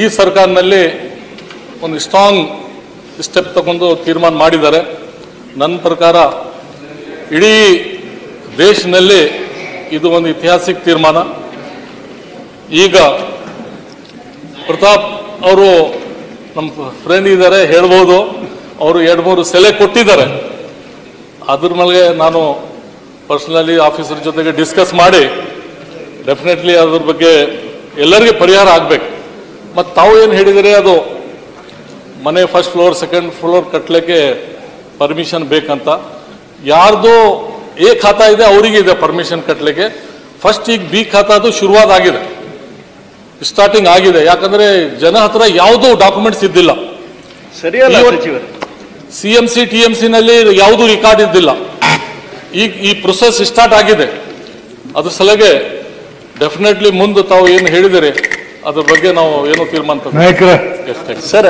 ಈ ಸರ್ಕಾರದಲ್ಲಿ ಒಂದು ಸ್ಟ್ರಾಂಗ್ ಸ್ಟೆಪ್ ತಗೊಂಡು ತೀರ್ಮಾನ ಮಾಡಿದ್ದಾರೆ. ನನ್ನ ಪ್ರಕಾರ ಇಡೀ ದೇಶದಲ್ಲಿ ಇದು ಒಂದು ಐತಿಹಾಸಿಕ ತೀರ್ಮಾನ. ಈಗ ಪ್ರತಾಪ್ ಅವರು ನಮ್ಮ ಫ್ರೆಂಡ್ ಇದ್ದಾರೆ, ಹೇಳ್ಬೋದು, ಅವರು 2-3 ಸಲಹೆ ಕೊಟ್ಟಿದ್ದಾರೆ. ಅದ್ರ ಮೇಲೆ ನಾನು ಪರ್ಸನಲಿ ಆಫೀಸರ್ ಜೊತೆಗೆ ಡಿಸ್ಕಸ್ ಮಾಡಿ ಡೆಫಿನೆಟ್ಲಿ ಅದ್ರ ಬಗ್ಗೆ ಎಲ್ಲರಿಗೆ ಪರಿಹಾರ ಆಗಬೇಕು. ಮತ್ತು ತಾವು ಏನು ಹೇಳಿದರೆ ಅದು ಮನೆ ಫಸ್ಟ್ ಫ್ಲೋರ್ ಸೆಕೆಂಡ್ ಫ್ಲೋರ್ ಕಟ್ಟಲಿಕ್ಕೆ ಪರ್ಮಿಷನ್ ಬೇಕಂತ. ಯಾರ್ದು ಎ ಖಾತಾ ಇದೆ ಅವರಿಗೆ ಇದೆ ಪರ್ಮಿಷನ್ ಕಟ್ಟಲಿಕ್ಕೆ. ಫಸ್ಟ್ ಈಗ ಬಿ ಖಾತಾದು ಶುರುವಾತ್ ಆಗಿದೆ, ಸ್ಟಾರ್ಟಿಂಗ್ ಆಗಿದೆ. ಯಾಕಂದ್ರೆ ಜನ ಹತ್ರ ಯಾವುದೂ ಡಾಕ್ಯುಮೆಂಟ್ಸ್ ಇದ್ದಿಲ್ಲ. ಸರಿಯಲ್ಲ ಸಚಿವರು, CMC TMC ನಲ್ಲಿ ಯಾವುದೂ ರೆಕಾರ್ಡ್ ಇದ್ದಿಲ್ಲ. ಈಗ ಈ ಪ್ರೊಸೆಸ್ ಸ್ಟಾರ್ಟ್ ಆಗಿದೆ. ಅದ್ರ ಸಲಗೆ ಡೆಫಿನೆಟ್ಲಿ ಮುಂದೆ ತಾವು ಏನು ಹೇಳಿದಿರಿ ಅದ್ರ ಬಗ್ಗೆ ನಾವು ಏನೋ ತೀರ್ಮಾನ ಸರ್